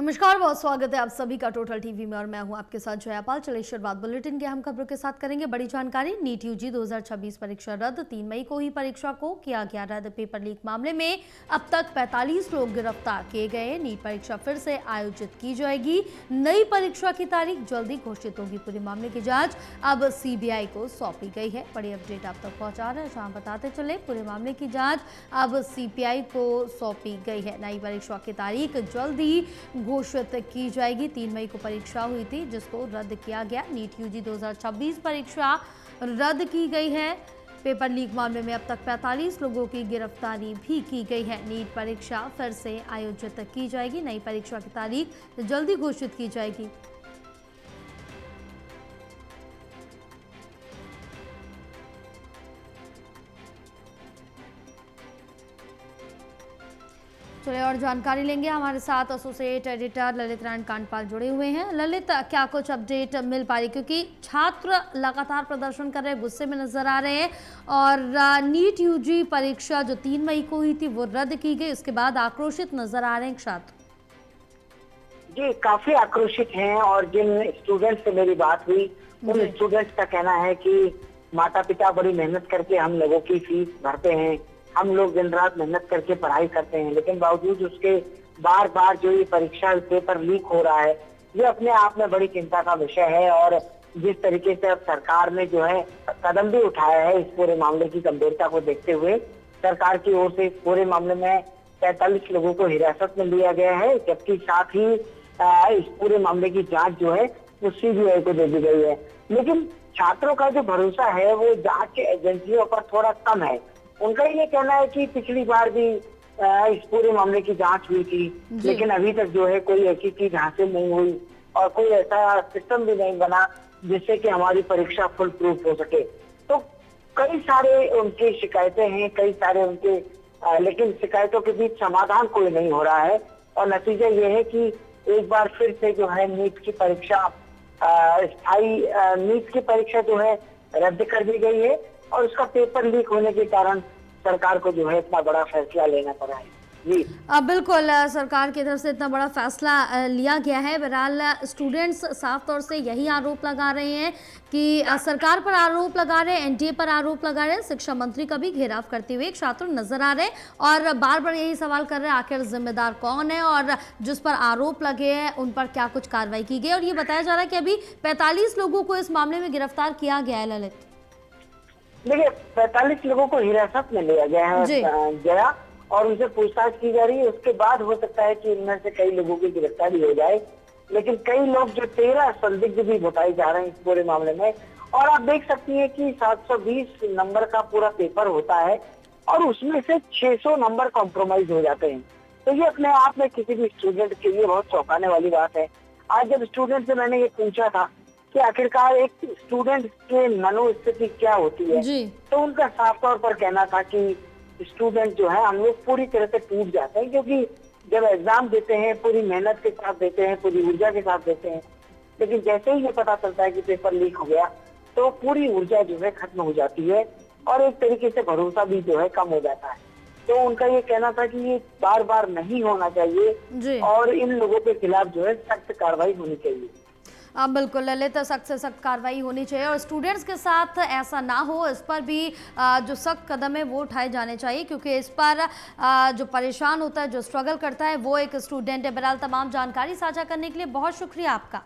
नमस्कार, बहुत स्वागत है आप सभी का टोटल टीवी में और मैं हूं आपके साथ जयापाल। चलिए शुरुआत बुलेटिन के अहम खबरों के साथ करेंगे। बड़ी जानकारी, नीट यूजी 2026 परीक्षा रद्द। 3 मई को ही परीक्षा को किया गया रद्द। पेपर लीक मामले में अब तक 45 लोग गिरफ्तार किए गए। नीट परीक्षा फिर से आयोजित की जाएगी। नई परीक्षा की तारीख जल्दी घोषित होगी। पूरे मामले की जाँच अब CBI को सौंपी गई है। बड़ी अपडेट आप तक पहुंचा रहे हैं, जहाँ बताते चले पूरे मामले की जाँच अब CBI को सौंपी गई है। नई परीक्षा की तारीख जल्दी घोषित की जाएगी। 3 मई को परीक्षा हुई थी जिसको रद्द किया गया। नीट यूजी 2026 परीक्षा रद्द की गई है। पेपर लीक मामले में अब तक 45 लोगों की गिरफ्तारी भी की गई है। नीट परीक्षा फिर से आयोजित की जाएगी। नई परीक्षा की तारीख जल्दी घोषित की जाएगी। चलिए और जानकारी लेंगे। हमारे साथ एसोसिएट एडिटर ललित नारायण कांडपाल जुड़े हुए हैं। ललित, क्या कुछ अपडेट मिल पा रही, क्योंकि छात्र लगातार प्रदर्शन कर रहे हैं, गुस्से में नजर आ रहे हैं और नीट यूजी परीक्षा जो 3 मई को हुई थी वो रद्द की गई, उसके बाद आक्रोशित नजर आ रहे हैं छात्र। जी, काफी आक्रोशित हैं और जिन स्टूडेंट्स से मेरी बात हुई उन स्टूडेंट्स का कहना है कि माता पिता बड़ी मेहनत करके हम लोगों की फीस भरते हैं, हम लोग दिन रात मेहनत करके पढ़ाई करते हैं, लेकिन बावजूद उसके बार बार जो ये परीक्षा पेपर लीक हो रहा है, ये अपने आप में बड़ी चिंता का विषय है। और जिस तरीके से अब सरकार ने जो है कदम भी उठाया है इस पूरे मामले की गंभीरता को देखते हुए, सरकार की ओर से इस पूरे मामले में 45 लोगों को हिरासत में लिया गया है, जबकि साथ ही इस पूरे मामले की जांच जो है वो CBI को दे दी गई है। लेकिन छात्रों का जो भरोसा है वो जांच एजेंसियों पर थोड़ा कम है। उनका ये कहना है कि पिछली बार भी इस पूरे मामले की जांच हुई थी, लेकिन अभी तक जो है कोई ऐसी चीज हासिल नहीं हुई और कोई ऐसा सिस्टम भी नहीं बना जिससे कि हमारी परीक्षा फुल प्रूफ हो सके। तो कई सारे उनकी शिकायतें हैं, कई सारे उनके लेकिन शिकायतों के बीच समाधान कोई नहीं हो रहा है और नतीजा ये है कि एक बार फिर से जो है नीट की परीक्षा नीट की परीक्षा जो है रद्द कर दी गई है और उसका पेपर लीक होने के कारण सरकार को जो है इतना बड़ा फैसला लेना पड़ा है। जी बिल्कुल, सरकार की तरफ से इतना बड़ा फैसला लिया गया है। बहरहाल स्टूडेंट्स साफ तौर से यही आरोप लगा रहे हैं कि सरकार पर आरोप लगा रहे हैं, NTA पर आरोप लगा रहे हैं, शिक्षा मंत्री का भी घेराव करते हुए एक छात्र नजर आ रहे हैं और बार बार यही सवाल कर रहे हैं आखिर जिम्मेदार कौन है और जिस पर आरोप लगे हैं उन पर क्या कुछ कार्रवाई की गई। और ये बताया जा रहा है कि अभी 45 लोगों को इस मामले में गिरफ्तार किया गया है। ललित, देखिए, 45 लोगों को हिरासत में लिया गया है जया और उनसे पूछताछ की जा रही है। उसके बाद हो सकता है कि इनमें से कई लोगों की गिरफ्तारी हो जाए, लेकिन कई लोग जो 13 संदिग्ध भी बताए जा रहे हैं इस पूरे मामले में। और आप देख सकती हैं कि 720 नंबर का पूरा पेपर होता है और उसमें से 600 नंबर कॉम्प्रोमाइज हो जाते हैं। तो ये अपने आप में किसी भी स्टूडेंट के लिए बहुत चौंकाने वाली बात है। आज जब स्टूडेंट से मैंने ये पूछा था कि आखिरकार एक स्टूडेंट के मनोस्थिति क्या होती है, तो उनका साफ तौर पर कहना था कि स्टूडेंट जो है हम लोग पूरी तरह से टूट जाते हैं, क्योंकि जब एग्जाम देते हैं पूरी मेहनत के साथ देते हैं, पूरी ऊर्जा के साथ देते हैं, लेकिन जैसे ही ये पता चलता है कि पेपर लीक हो गया तो पूरी ऊर्जा जो है खत्म हो जाती है और एक तरीके से भरोसा भी जो है कम हो जाता है। तो उनका ये कहना था कि ये बार बार नहीं होना चाहिए और इन लोगों के खिलाफ जो है सख्त कार्रवाई होनी चाहिए। बिल्कुल ललित, सख्त से सख्त कार्रवाई होनी चाहिए और स्टूडेंट्स के साथ ऐसा ना हो, इस पर भी जो सख्त कदम है वो उठाए जाने चाहिए, क्योंकि इस पर जो परेशान होता है, जो स्ट्रगल करता है वो एक स्टूडेंट है। बहरहाल तमाम जानकारी साझा करने के लिए बहुत शुक्रिया आपका।